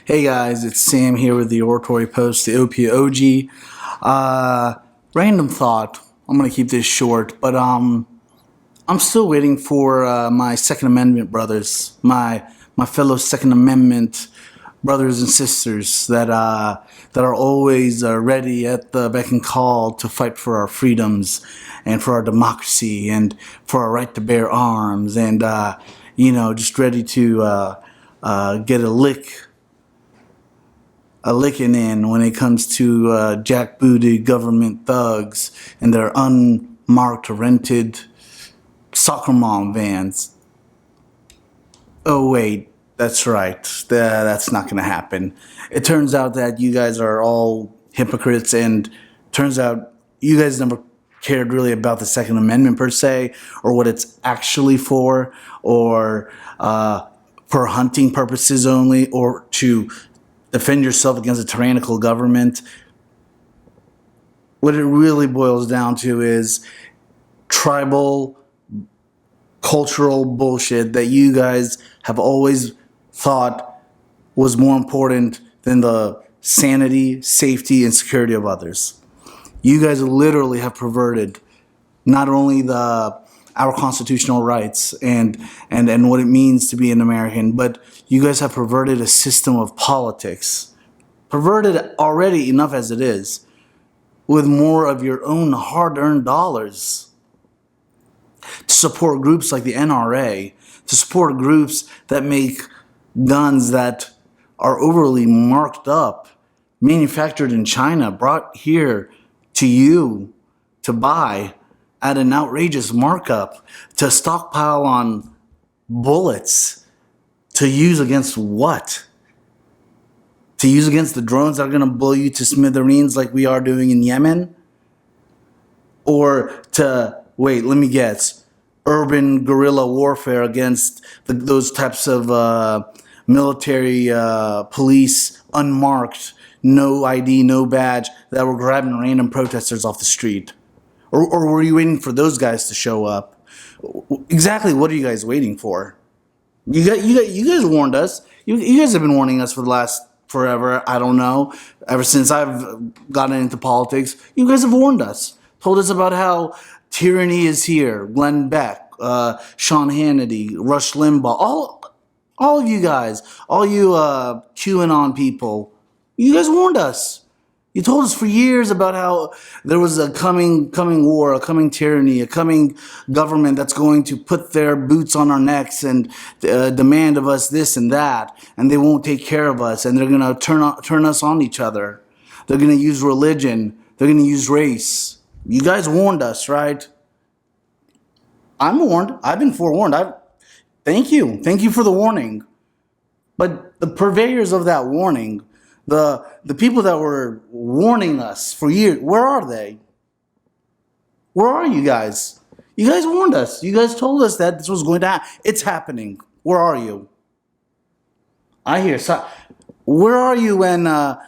Hey guys, it's Sam here with the Oratory Post, the OPOG. Random thought. I'm gonna keep this short, but I'm still waiting for my Second Amendment brothers, my fellow Second Amendment brothers and sisters that are always ready at the beck and call to fight for our freedoms and for our democracy and for our right to bear arms and just ready to get a licking in when it comes to jackbooted government thugs and their unmarked rented soccer mom vans. Oh wait, that's right. That's not going to happen. It turns out that you guys are all hypocrites, and turns out you guys never cared really about the Second Amendment per se, or what it's actually for, or for hunting purposes only, or to defend yourself against a tyrannical government. What it really boils down to is tribal cultural bullshit that you guys have always thought was more important than the sanity, safety, and security of others. You guys literally have perverted not only our constitutional rights and what it means to be an American, but you guys have perverted a system of politics. Perverted already enough as it is, with more of your own hard-earned dollars to support groups like the NRA, to support groups that make guns that are overly marked up, manufactured in China, brought here to you to buy at an outrageous markup, to stockpile on bullets, to use against what? To use against the drones that are going to blow you to smithereens like we are doing in Yemen? Or to, wait, let me guess, urban guerrilla warfare against those types of military police, unmarked, no ID, no badge, that were grabbing random protesters off the street? Or were you waiting for those guys to show up? Exactly what are you guys waiting for? You guys warned us. You guys have been warning us for the last forever. I don't know. Ever since I've gotten into politics, you guys have warned us. Told us about how tyranny is here. Glenn Beck, Sean Hannity, Rush Limbaugh, all of you guys, all you QAnon people, you guys warned us. You told us for years about how there was a coming war, a coming tyranny, a coming government that's going to put their boots on our necks and demand of us this and that, and they won't take care of us, and they're going to turn us on each other. They're going to use religion. They're going to use race. You guys warned us, right? I'm warned. I've been forewarned. Thank you. Thank you for the warning. But the purveyors of that warning, the people that were warning us for years, where are they? Where are you guys? You guys warned us. You guys told us that this was going to happen. It's happening. Where are you? I hear. Where are you when a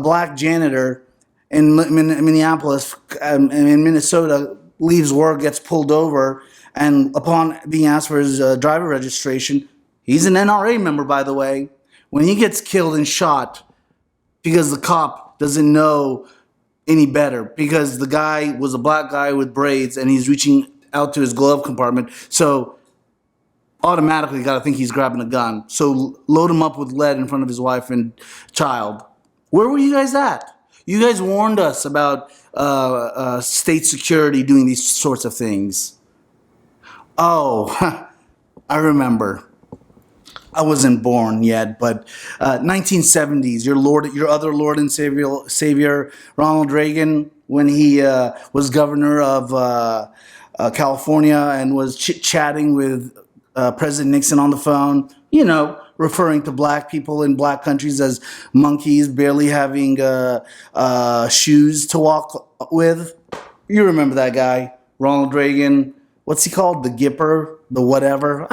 black janitor in Minneapolis, in Minnesota, leaves work, gets pulled over, and upon being asked for his driver registration, he's an NRA member, by the way. When he gets killed and shot because the cop doesn't know any better, because the guy was a black guy with braids and he's reaching out to his glove compartment, so automatically got to think he's grabbing a gun. So load him up with lead in front of his wife and child. Where were you guys at? You guys warned us about state security doing these sorts of things. Oh, I remember. I wasn't born yet, but 1970s, your other Lord and Savior, Ronald Reagan, when he was governor of California and was chit-chatting with President Nixon on the phone, referring to black people in black countries as monkeys, barely having shoes to walk with. You remember that guy, Ronald Reagan. What's he called? The Gipper? The whatever?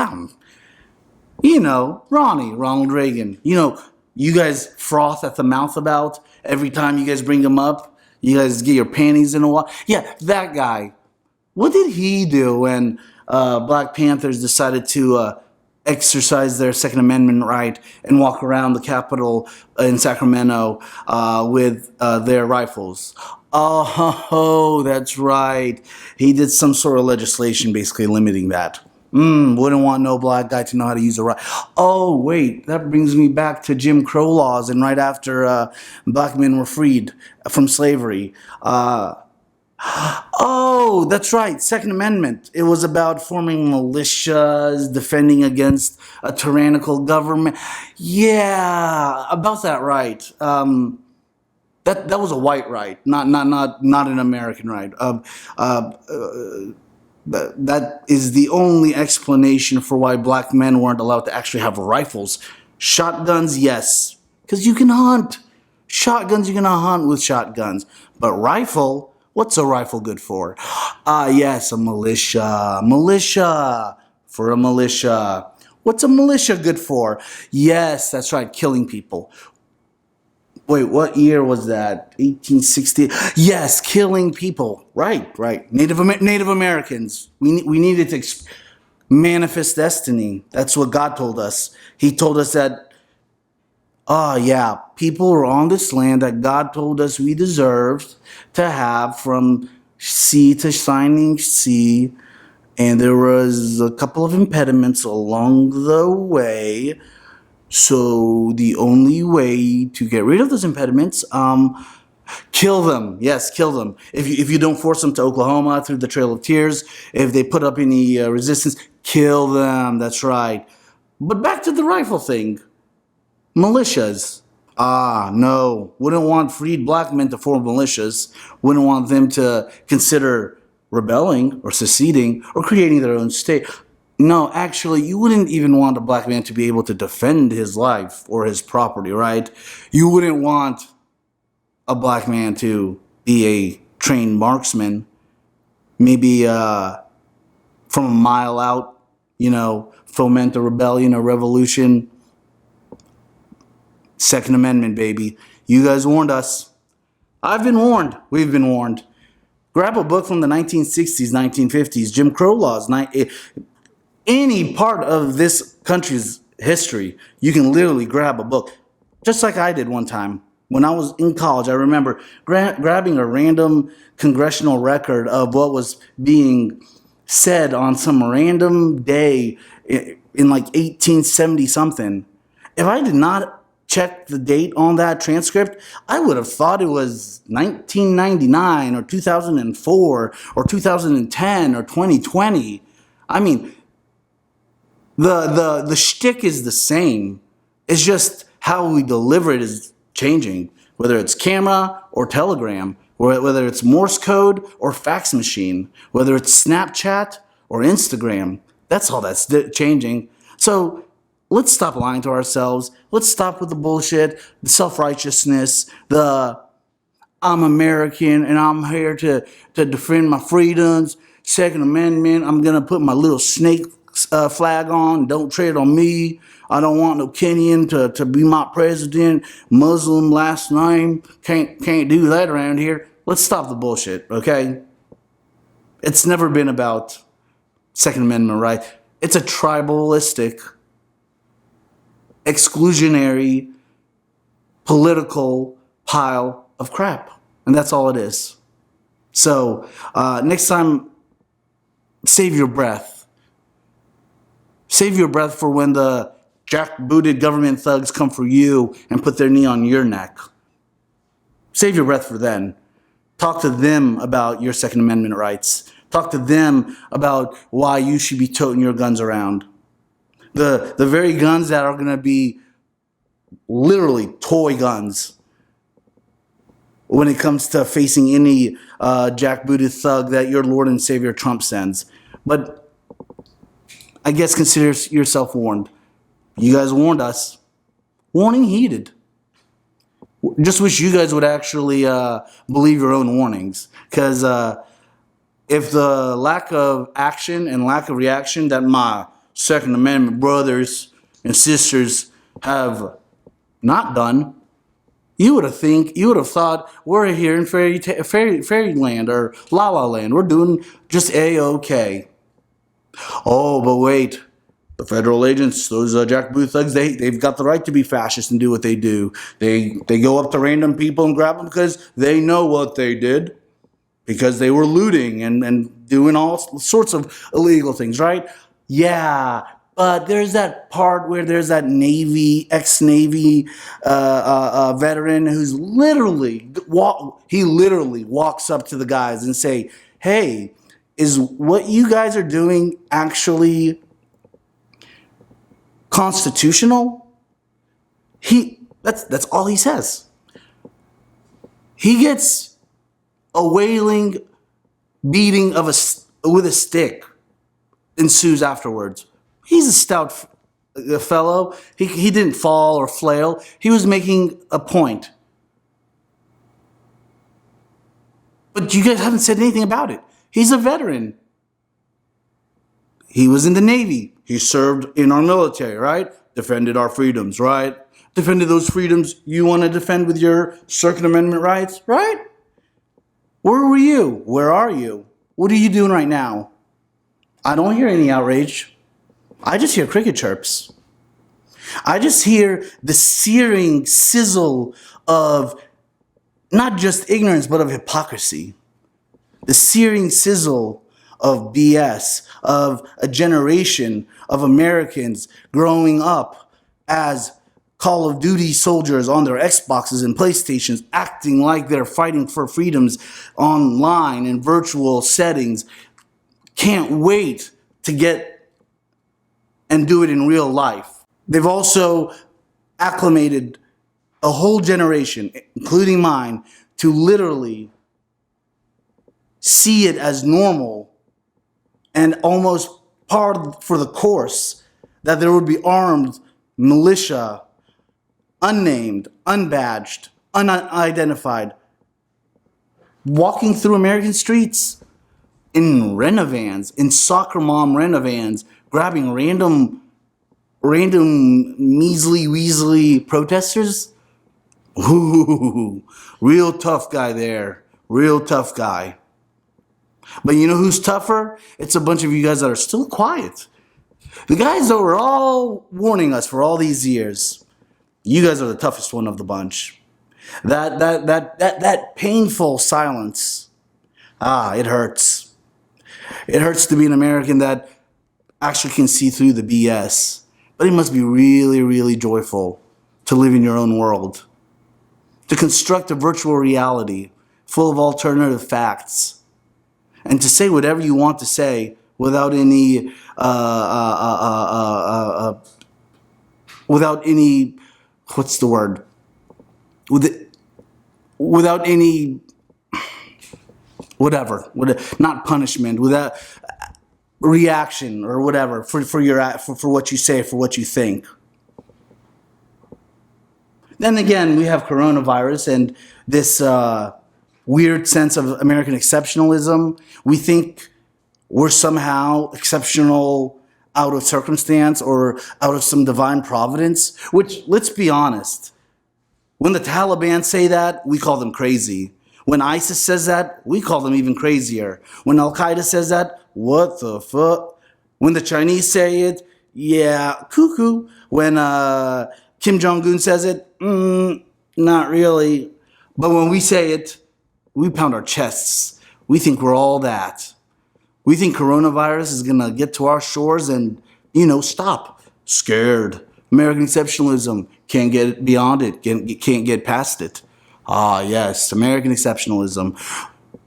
Ronald Reagan. You guys froth at the mouth about every time you guys bring him up. You guys get your panties in a wad. Yeah, that guy. What did he do when Black Panthers decided to exercise their Second Amendment right and walk around the Capitol in Sacramento with their rifles. Oh, that's right. He did some sort of legislation basically limiting that. Wouldn't want no black guy to know how to use a rifle. Oh, wait, that brings me back to Jim Crow laws and right after black men were freed from slavery. Oh, that's right. Second Amendment. It was about forming militias, defending against a tyrannical government. Yeah, about that right. That was a white right, not an American right. That is the only explanation for why black men weren't allowed to actually have rifles. Shotguns, yes, because you can hunt. Shotguns, you're gonna hunt with shotguns. But rifle, what's a rifle good for? Yes, a militia. Militia. For a militia. What's a militia good for? Yes, that's right, killing people. Wait, what year was that? 1860? Yes, killing people. Right. Native Americans. We needed to manifest destiny. That's what God told us. He told us that, yeah, people were on this land that God told us we deserved to have from sea to shining sea. And there was a couple of impediments along the way. So the only way to get rid of those impediments, kill them. Yes, kill them. If you don't force them to Oklahoma through the Trail of Tears, if they put up any resistance, kill them. That's right. But back to the rifle thing. Militias. No. Wouldn't want freed black men to form militias. Wouldn't want them to consider rebelling or seceding or creating their own state. No, actually, you wouldn't even want a black man to be able to defend his life or his property, right? You wouldn't want a black man to be a trained marksman, maybe from a mile out, foment a rebellion or revolution. Second Amendment, baby. You guys warned us. I've been warned. We've been warned. Grab a book from the 1960s, 1950s, Jim Crow laws, any part of this country's history, you can literally grab a book. Just like I did one time. When I was in college, I remember grabbing a random congressional record of what was being said on some random day in like 1870 something. If I did not check the date on that transcript, I would have thought it was 1999 or 2004 or 2010 or 2020. I mean, the shtick is the same. It's just how we deliver it is changing. Whether it's camera or telegram, or whether it's Morse code or fax machine, whether it's Snapchat or Instagram, that's all that's changing. So let's stop lying to ourselves. Let's stop with the bullshit, the self-righteousness, the I'm American and I'm here to defend my freedoms, Second Amendment, I'm going to put my little snake flag on, don't tread on me. I don't want no Kenyan to be my president. Muslim last name. Can't do that around here. Let's stop the bullshit, okay? It's never been about Second Amendment right. It's a tribalistic, exclusionary, political pile of crap. And that's all it is. So next time, save your breath. Save your breath for when the jackbooted government thugs come for you and put their knee on your neck. Save your breath for then. Talk to them about your Second Amendment rights. Talk to them about why you should be toting your guns around. The very guns that are going to be literally toy guns when it comes to facing any jackbooted thug that your Lord and Savior Trump sends. But I guess consider yourself warned. You guys warned us. Warning heeded. Just wish you guys would actually believe your own warnings. Because if the lack of action and lack of reaction that my Second Amendment brothers and sisters have not done, you would have thought we're here in fairyland or La La Land. We're doing just A-OK. Oh, but wait. The federal agents, those jackboot thugs, they've got the right to be fascist and do what they do. They go up to random people and grab them because they know what they did, because they were looting and doing all sorts of illegal things, right? Yeah, but there's that part where there's that ex-Navy veteran who's literally walks up to the guys and say, hey, is what you guys are doing actually constitutional? That's all he says. He gets a wailing beating with a stick ensues afterwards. He's a stout fellow. He didn't fall or flail. He was making a point. But you guys haven't said anything about it. He's a veteran. He was in the Navy. He served in our military, right? Defended our freedoms, right? Defended those freedoms you want to defend with your Second Amendment rights, right? Where were you? Where are you? What are you doing right now? I don't hear any outrage. I just hear cricket chirps. I just hear the searing sizzle of not just ignorance, but of hypocrisy. The searing sizzle of BS, of a generation of Americans growing up as Call of Duty soldiers on their Xboxes and PlayStations, acting like they're fighting for freedoms online in virtual settings. Can't wait to get and do it in real life. They've also acclimated a whole generation, including mine, to literally see it as normal and almost par for the course that there would be armed militia, unnamed, unbadged, unidentified, walking through American streets in Renovans, in soccer mom Renovans, grabbing random measly weaselly protesters. Ooh, real tough guy there. Real tough guy. But you know who's tougher? It's a bunch of you guys that are still quiet. The guys that were all warning us for all these years. You guys are the toughest one of the bunch. That painful silence. It hurts. It hurts to be an American that actually can see through the BS. But it must be really, really joyful to live in your own world. To construct a virtual reality full of alternative facts. And to say whatever you want to say without any, what's the word? Without any, whatever, not punishment, without reaction or whatever for what you say, for what you think. Then again, we have coronavirus and this weird sense of American exceptionalism. We think we're somehow exceptional out of circumstance or out of some divine providence, which, let's be honest, when the Taliban say that, we call them crazy. When ISIS says that, we call them even crazier. When Al-Qaeda says that, what the fuck? When the Chinese say it, yeah, cuckoo. When Kim Jong-un says it, not really. But when we say it, we pound our chests. We think we're all that. We think coronavirus is going to get to our shores and, stop. Scared. American exceptionalism. Can't get beyond it. Can't get past it. Yes, American exceptionalism.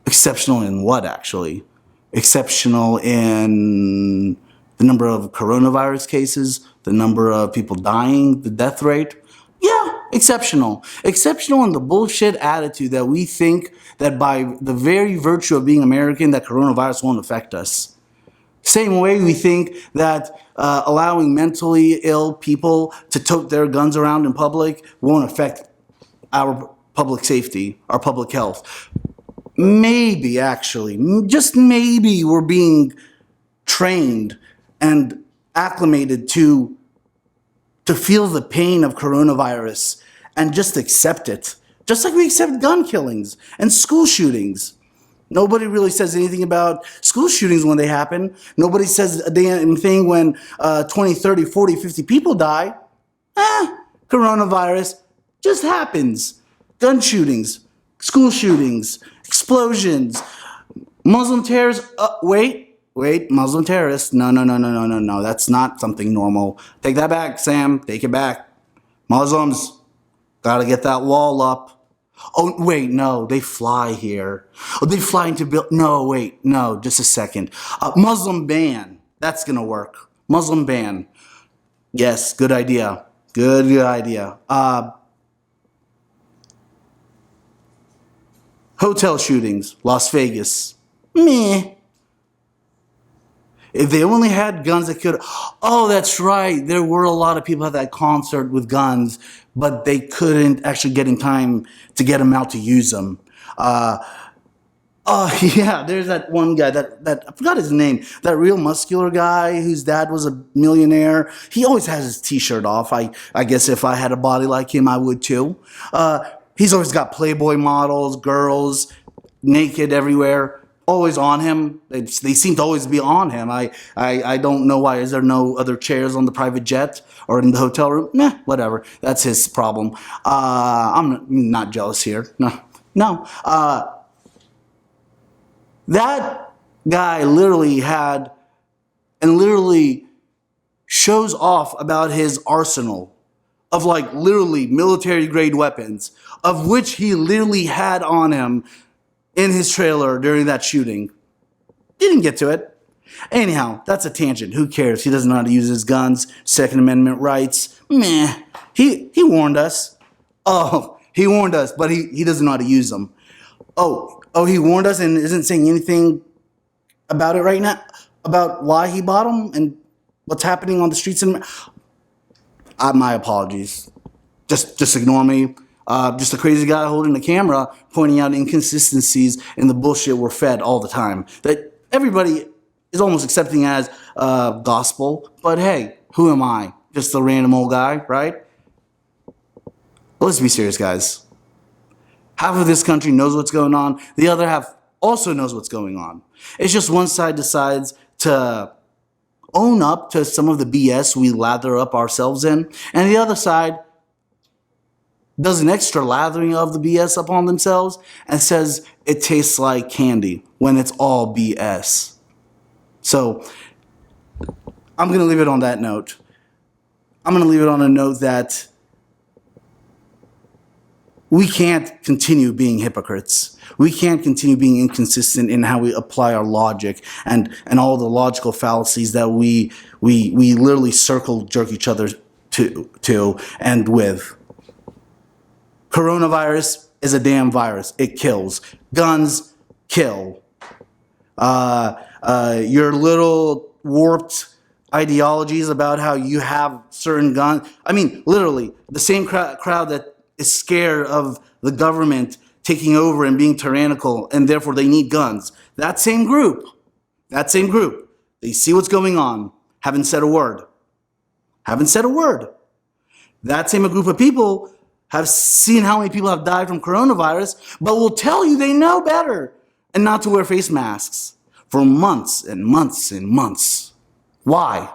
Exceptional in what, actually? Exceptional in the number of coronavirus cases, the number of people dying, the death rate. Yeah, exceptional. Exceptional in the bullshit attitude that we think that by the very virtue of being American, that coronavirus won't affect us. Same way we think that allowing mentally ill people to tote their guns around in public won't affect our public safety, our public health. Maybe, actually, just maybe we're being trained and acclimated to feel the pain of coronavirus and just accept it. Just like we accept gun killings and school shootings. Nobody really says anything about school shootings when they happen. Nobody says a damn thing when 20, 30, 40, 50 people die. Coronavirus just happens. Gun shootings, school shootings, explosions, Muslim terrorists. Wait, Muslim terrorists. No. That's not something normal. Take that back, Sam. Take it back. Muslims, gotta get that wall up. Oh, wait, no, they fly here. Oh, they fly into no, wait, no, just a second. Muslim ban. That's gonna work. Muslim ban. Yes, good idea. Good idea. Hotel shootings, Las Vegas. Meh. If they only had guns that could... Oh, that's right. There were a lot of people at that concert with guns, but they couldn't actually get in time to get them out to use them. Oh, yeah, there's that one guy, that I forgot his name, that real muscular guy whose dad was a millionaire. He always has his t-shirt off. I guess if I had a body like him, I would too. He's always got Playboy models, girls, naked everywhere, always on him. They seem to always be on him. I don't know why. Is there no other chairs on the private jet or in the hotel room? Meh, whatever. That's his problem. I'm not jealous here. No. That guy literally had and literally shows off about his arsenal of like literally military grade weapons, of which he literally had on him in his trailer during that shooting. Didn't get to it. Anyhow, that's a tangent. Who cares? He doesn't know how to use his guns, Second Amendment rights. Meh. He warned us. Oh, he warned us, but he doesn't know how to use them. Oh, he warned us and isn't saying anything about it right now? About why he bought them and what's happening on the streets? My apologies. Just ignore me. Just a crazy guy holding the camera, pointing out inconsistencies in the bullshit we're fed all the time. That everybody is almost accepting as gospel. But hey, who am I? Just a random old guy, right? Let's be serious, guys. Half of this country knows what's going on. The other half also knows what's going on. It's just one side decides to own up to some of the BS we lather up ourselves in, and the other side does an extra lathering of the BS upon themselves and says it tastes like candy when it's all BS. So I'm going to leave it on that note. I'm going to leave it on a note that we can't continue being hypocrites. We can't continue being inconsistent in how we apply our logic and all the logical fallacies that we literally circle jerk each other to and with. Coronavirus is a damn virus. It kills. Guns kill. Your little warped ideologies about how you have certain guns. I mean, literally, the same crowd that is scared of the government taking over and being tyrannical, and therefore they need guns. That same group, they see what's going on, haven't said a word. That same group of people have seen how many people have died from coronavirus, but will tell you they know better and not to wear face masks for months and months and months. Why?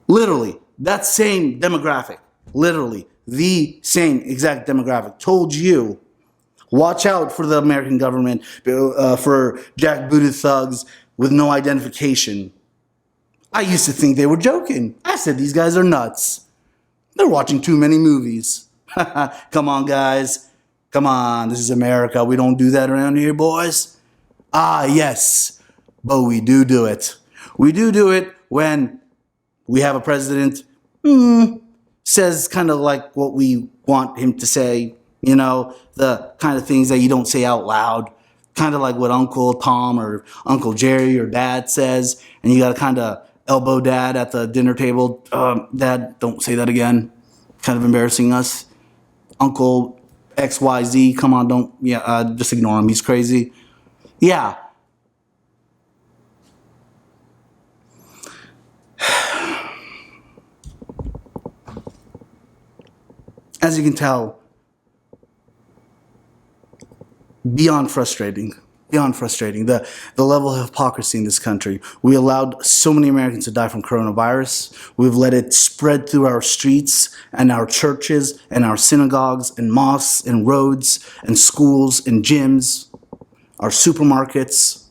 Literally, that same demographic, literally the same exact demographic told you, watch out for the American government, for jackbooted thugs with no identification. I used to think they were joking. I said, these guys are nuts. They're watching too many movies. Come on, guys. Come on, this is America. We don't do that around here, boys. Yes, but we do it. We do it when we have a president says kind of like what we want him to say, you know, the kind of things that you don't say out loud, kind of like what Uncle Tom or Uncle Jerry or Dad says, and you got to kind of elbow Dad at the dinner table. Dad, don't say that again. Kind of embarrassing us. Uncle XYZ, come on, just ignore him. He's crazy. Yeah. As you can tell, beyond frustrating. Beyond frustrating. The level of hypocrisy in this country. We allowed so many Americans to die from coronavirus. We've let it spread through our streets and our churches and our synagogues and mosques and roads and schools and gyms, our supermarkets.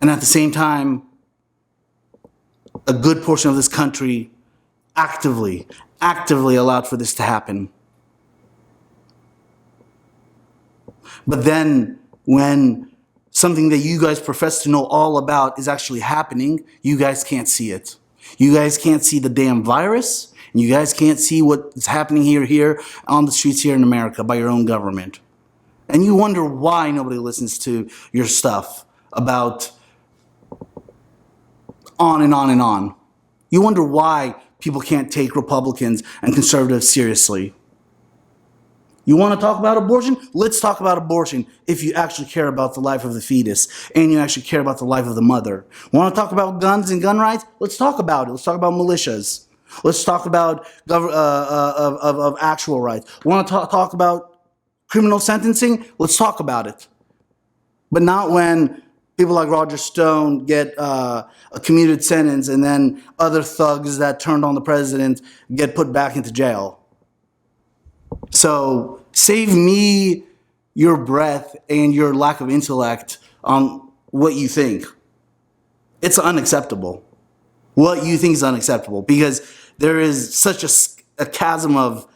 And at the same time, a good portion of this country actively allowed for this to happen. But then when something that you guys profess to know all about is actually happening, you guys can't see it. You guys can't see the damn virus, and you guys can't see what's happening here on the streets here in America by your own government. And you wonder why nobody listens to your stuff about on and on and on. You wonder why people can't take Republicans and conservatives seriously. You want to talk about abortion? Let's talk about abortion if you actually care about the life of the fetus and you actually care about the life of the mother. Want to talk about guns and gun rights? Let's talk about it. Let's talk about militias. Let's talk about of actual rights. Want to talk about criminal sentencing? Let's talk about it. But not when people like Roger Stone get a commuted sentence and then other thugs that turned on the president get put back into jail. So save me your breath and your lack of intellect on what you think. It's unacceptable. What you think is unacceptable because there is such a chasm of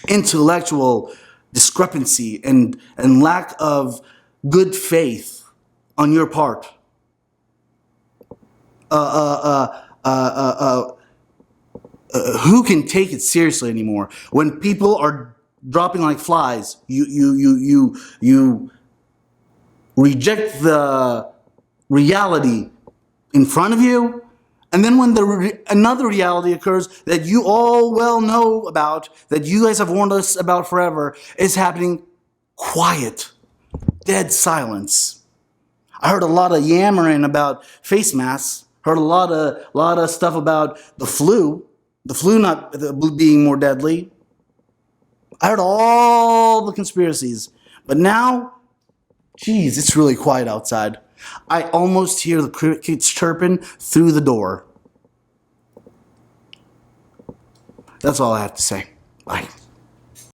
intellectual discrepancy and lack of good faith on your part. Who can take it seriously anymore? When people are dropping like flies, you reject the reality in front of you, and then when another reality occurs that you all well know about, that you guys have warned us about forever, is happening, quiet, dead silence. I heard a lot of yammering about face masks. Heard a lot of stuff about the flu not being more deadly. I heard all the conspiracies. But now, geez, it's really quiet outside. I almost hear the crickets chirping through the door. That's all I have to say. Bye.